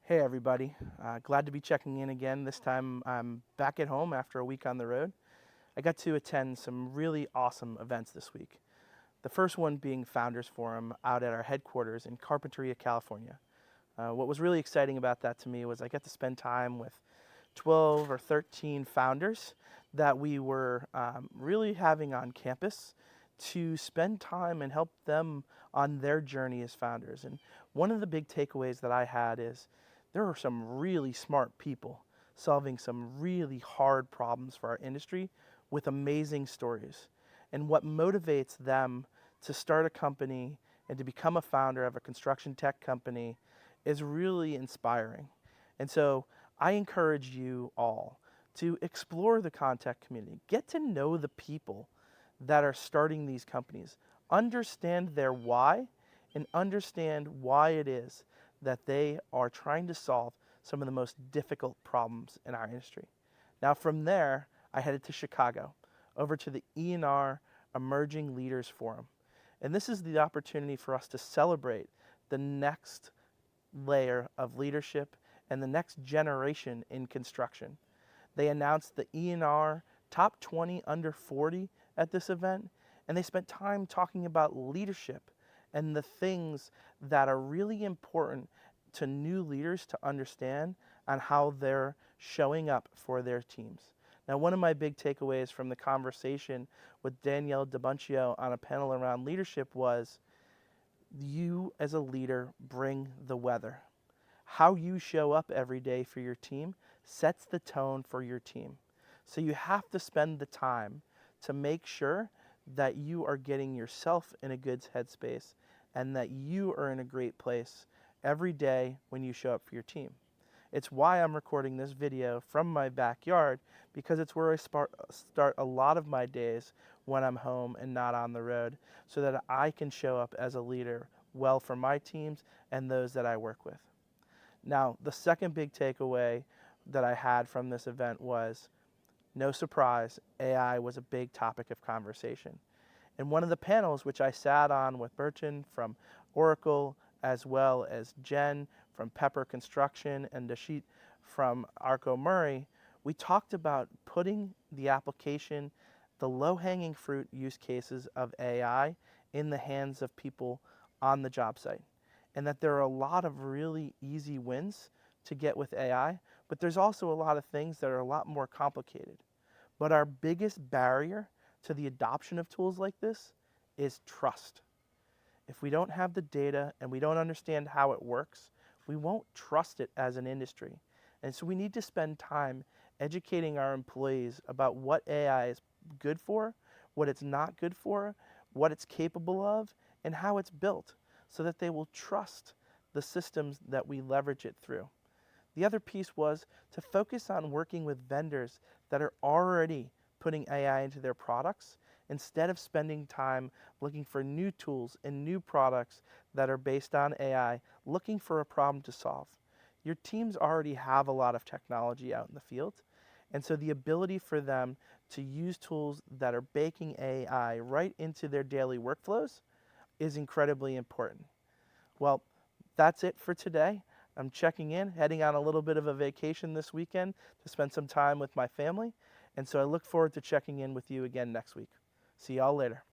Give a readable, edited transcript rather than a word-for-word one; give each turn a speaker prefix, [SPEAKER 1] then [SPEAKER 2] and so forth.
[SPEAKER 1] Hey everybody, glad to be checking in again. This time I'm back at home after a week on the road. I got to attend some really awesome events this week. The first one being Founders Forum out at our headquarters in Carpinteria, California. What was really exciting about that to me was I got to spend time with 12 or 13 founders that we were really having on campus to spend time and help them on their journey as founders. And one of the big takeaways that I had is there are some really smart people solving some really hard problems for our industry with amazing stories. And what motivates them to start a company and to become a founder of a construction tech company is really inspiring. And so I encourage you all to explore the ConTech community, get to know the people that are starting these companies, understand their why, and understand why it is that they are trying to solve some of the most difficult problems in our industry. Now from there, I headed to Chicago, over to the ENR Emerging Leaders Forum. And this is the opportunity for us to celebrate the next layer of leadership and the next generation in construction. They announced the ENR Top 20 Under 40 at this event, and they spent time talking about leadership and the things that are really important to new leaders to understand on how they're showing up for their teams. Now, one of my big takeaways from the conversation with Danielle Dy Buncio on a panel around leadership was you as a leader bring the weather. How you show up every day for your team sets the tone for your team. So you have to spend the time to make sure that you are getting yourself in a good headspace and that you are in a great place every day when you show up for your team. It's why I'm recording this video from my backyard, because it's where I start a lot of my days when I'm home and not on the road, so that I can show up as a leader well for my teams and those that I work with. Now, the second big takeaway that I had from this event was, no surprise, AI was a big topic of conversation. In one of the panels, which I sat on with Burcin from Oracle, as well as Jen from Pepper Construction and Darshit from Arco Murray, we talked about putting the application, the low-hanging fruit use cases of AI in the hands of people on the job site. And that there are a lot of really easy wins to get with AI, but there's also a lot of things that are a lot more complicated. But our biggest barrier to the adoption of tools like this is trust. If we don't have the data and we don't understand how it works, we won't trust it as an industry. And so we need to spend time educating our employees about what AI is good for, what it's not good for, what it's capable of, and how it's built, so that they will trust the systems that we leverage it through. The other piece was to focus on working with vendors that are already putting AI into their products, instead of spending time looking for new tools and new products that are based on AI, looking for a problem to solve. Your teams already have a lot of technology out in the field, and so the ability for them to use tools that are baking AI right into their daily workflows is incredibly important. Well, that's it for today. I'm checking in, heading on a little bit of a vacation this weekend to spend some time with my family. And so I look forward to checking in with you again next week. See y'all later.